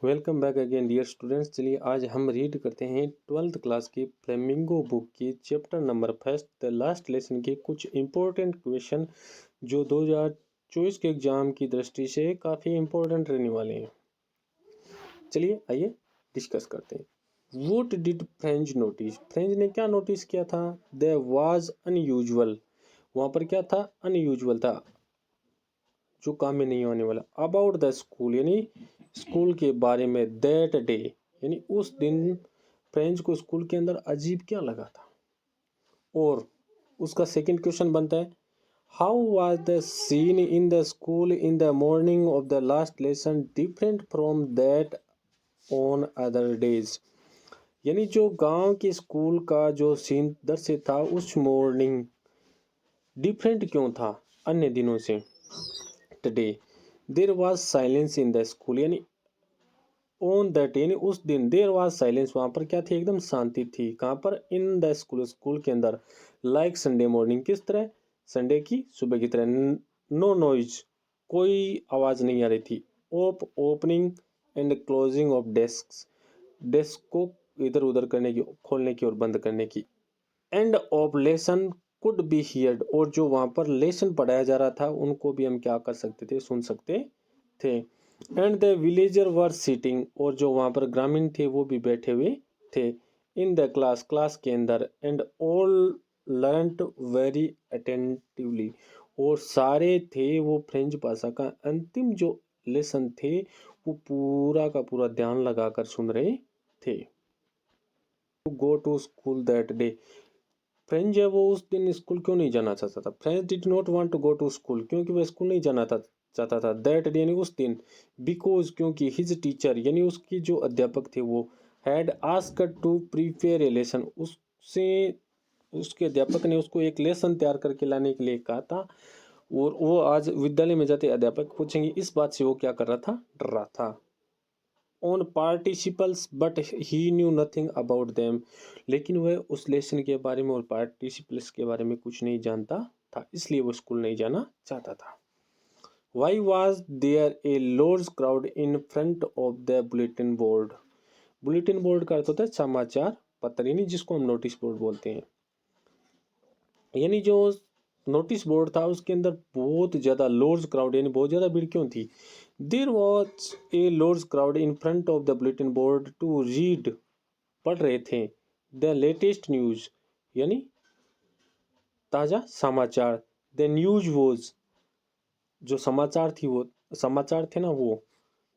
Welcome back again dear students. चलिए आज हम रीड करते हैं 12th क्लास की फ्लेमिंगो बुक की chapter number first the last lesson के कुछ इंपॉर्टेंट क्वेश्चन जो 2024 के एग्जाम की दृष्टि से काफ़ी इंपॉर्टेंट रहने वाले हैं। चलिए आइए डिस्कस करते हैं। What did French notice? French ने क्या नोटिस किया था? देयर वाज अनयूजुअल, वहाँ पर क्या था? अनयूजुअल था, जो काम में नहीं होने वाला। अबाउट द स्कूल यानी स्कूल के बारे में। दैट डे यानी उस दिन फ्रेंच को स्कूल के अंदर अजीब क्या लगा था। और उसका सेकंड क्वेश्चन बनता है how was the seen in the school in the morning of the last lesson different from that on other days. यानी जो गांव के स्कूल का जो सीन दृश्य था उस मॉर्निंग डिफरेंट क्यों था अन्य दिनों से। Today there was silence in the school यानी ऑन दैट यानी उस दिन देयर वाज साइलेंस, वहां पर क्या थी? एकदम शांति थी। कहाँ पर? इन द स्कूल, स्कूल के अंदर। लाइक संडे मॉर्निंग, किस तरह? संडे की सुबह की तरह। नो नॉइज, कोई आवाज नहीं आ रही थी। Opening and closing of desk, desk को इधर उधर करने की, खोलने की और बंद करने की। End of lesson could be heard, और जो वहां पर लेसन पढ़ाया जा रहा था उनको भी हम क्या कर सकते थे? सुन सकते थे। And the villager were sitting, और जो वहां पर ग्रामीण थे वो भी बैठे हुए थे। इन द क्लास, क्लास के अंदर। And all learned very attentively, और सारे थे वो फ्रेंच भाषा का अंतिम जो लेसन थे वो पूरा का पूरा ध्यान लगाकर सुन रहे थे। Go to school that day, French है वो उस दिन स्कूल क्यों नहीं जाना चाहता था? French did not want to go to school, क्योंकि वह स्कूल नहीं जाना था चाहता था। दैट डे यानी उस दिन। बिकॉज क्योंकि हिज टीचर यानी उसकी जो अध्यापक थे वो had asked to prepare a lesson, उससे उसके अध्यापक ने उसको एक लेसन तैयार करके लाने के लिए कहा था। और वो आज विद्यालय में जाते अध्यापक पूछेंगे, इस बात से वो क्या कर रहा था? डर रहा था। On participles but he knew nothing about them, लेकिन वह उस लेसन के बारे में और पार्टिसिपल्स के बारे में कुछ नहीं जानता था, इसलिए वो स्कूल नहीं जाना चाहता था। Why was there a large crowd in front of the bulletin board? Bulletin board का अर्थ होता है समाचार पत्र, यानी जिसको हम नोटिस बोर्ड बोलते हैं। यानी जो नोटिस बोर्ड था उसके अंदर बहुत ज़्यादा लार्ज क्राउड यानी बहुत ज़्यादा भीड़ क्यों थी? There was a large crowd in front of the bulletin board to read, पढ़ रहे थे। द लेटेस्ट न्यूज यानी ताज़ा समाचार। द न्यूज वॉज, जो समाचार थी वो समाचार थे ना वो।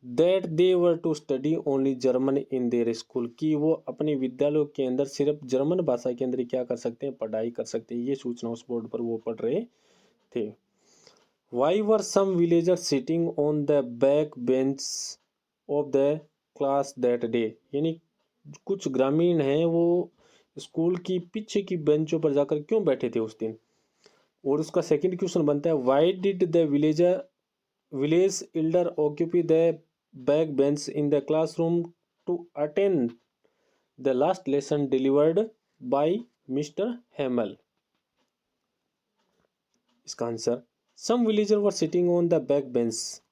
That they were to study only German in their school, कि वो अपने विद्यालयों के अंदर सिर्फ जर्मन भाषा के अंदर क्या कर सकते हैं? पढ़ाई कर सकते हैं। ये सूचना उस बोर्ड पर वो पढ़ रहे थे। Why were some villagers sitting on the back bench of the class that day, यानी कुछ ग्रामीण हैं वो स्कूल की पीछे की बेंचों पर जाकर क्यों बैठे थे उस दिन। और उसका सेकंड क्वेश्चन बनता है why did the village elder occupy the back bench in the classroom to attend the last lesson delivered by mister Hamel. इसका answer some villager were sitting on the back bench,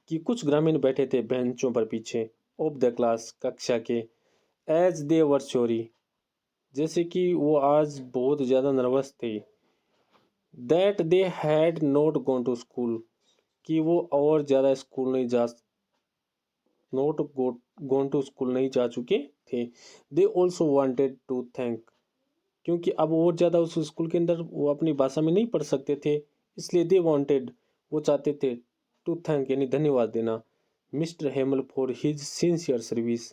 कि कुछ ग्रामीण बैठे थे बेंचों पर पीछे। ऑफ द क्लास, कक्षा के। एज दे वर सॉरी, जैसे कि वो आज बहुत ज़्यादा नर्वस थे। That they had not gone to school, कि वो और ज़्यादा स्कूल नहीं जा नॉट गॉन टू स्कूल नहीं जा चुके थे। They also wanted to thank, क्योंकि अब और ज़्यादा उस स्कूल के अंदर वो अपनी भाषा में नहीं पढ़ सकते थे, इसलिए दे वांटेड, वो चाहते थे, टू थैंक यानी धन्यवाद देना, mister Hamel for his sincere service,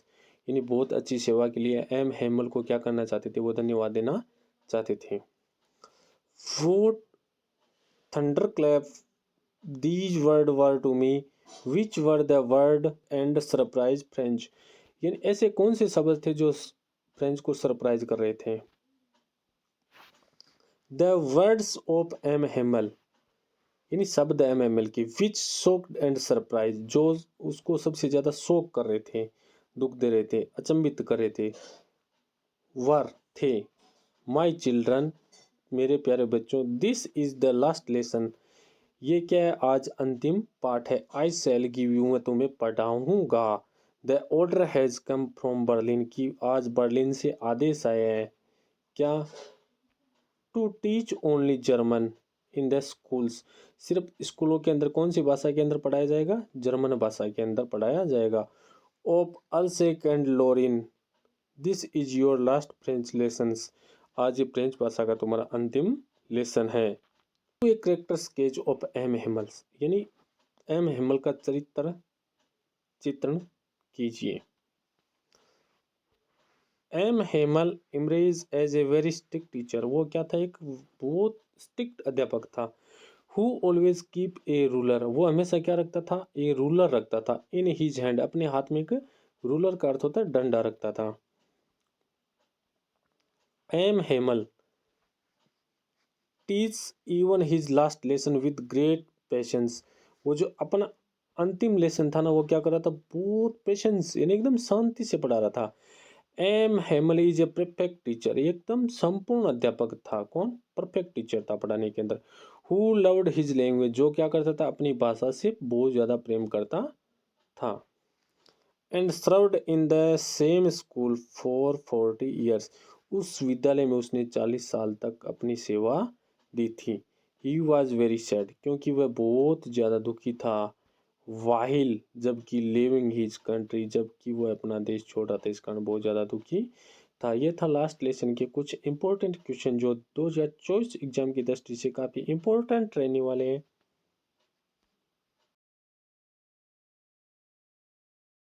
यानी बहुत अच्छी सेवा के लिए एम हेमल को क्या करना चाहते थे? वो धन्यवाद देना चाहते थे। वो thunder clap these word were to me which were the word and surprise French, यानी ऐसे कौन से शब्द थे जो फ्रेंच को सरप्राइज कर रहे थे? The words of M Hemal, यानी शब्द एम एम एल की। विच शॉक्ड एंड सरप्राइज, जो उसको सबसे ज्यादा शोक कर रहे थे, दुख दे रहे थे, अचंभित कर रहे थे। वर थे। माई चिल्ड्रन, मेरे प्यारे बच्चों। This is the last lesson, ये क्या है? आज अंतिम पाठ है। आई सेल गिव यू, मैं तुम्हें पढ़ाऊंगा। The order has come from Berlin, की आज बर्लिन से आदेश आया है क्या? To teach only German in the schools, सिर्फ स्कूलों के अंदर कौन सी भाषा के अंदर पढ़ाया जाएगा? जर्मन भाषा के अंदर पढ़ाया जाएगा। Of Alsace and Lorraine, this is your last French lessons, आज ये फ्रेंच भाषा का तुम्हारा अंतिम लेसन है। A character sketch of M Hamel's, यानी एम हेमल का चित्रण कीजिए। M Hamel emerges as a very strict teacher, वो क्या था? एक बहुत स्ट्रिक्ट अध्यापक था। Who always keep a ruler, वो हमेशा क्या रखता था? ए रूलर रखता था। इन हिज हैंड, अपने हाथ में एक रूलर का अर्थ होता है डंडा रखता था। M Hamel teach even his last lesson with great patience, वो जो अपना अंतिम लेसन था ना, वो क्या कर रहा था? बहुत पेशेंस, यानी एकदम शांति से पढ़ा रहा था। M Hamel is a perfect teacher, एकदम संपूर्ण अध्यापक था। कौन? परफेक्ट टीचर था पढ़ाने के अंदर। हु लव्ड हिज लैंग्वेज, जो क्या करता था? अपनी भाषा से बहुत ज्यादा प्रेम करता था। And served in the same school for 40 years, उस विद्यालय में उसने 40 साल तक अपनी सेवा दी थी। ही वॉज वेरी सैड, क्योंकि वह बहुत ज़्यादा दुखी था। वाहिल, जबकि लिविंग हिज कंट्री, जबकि वह अपना देश छोड़ रहा था, इस कारण बहुत ज़्यादा दुखी था। ये था लास्ट लेसन के कुछ इंपॉर्टेंट क्वेश्चन जो 2024 एग्जाम की दृष्टि से काफ़ी इंपॉर्टेंट रहने वाले हैं।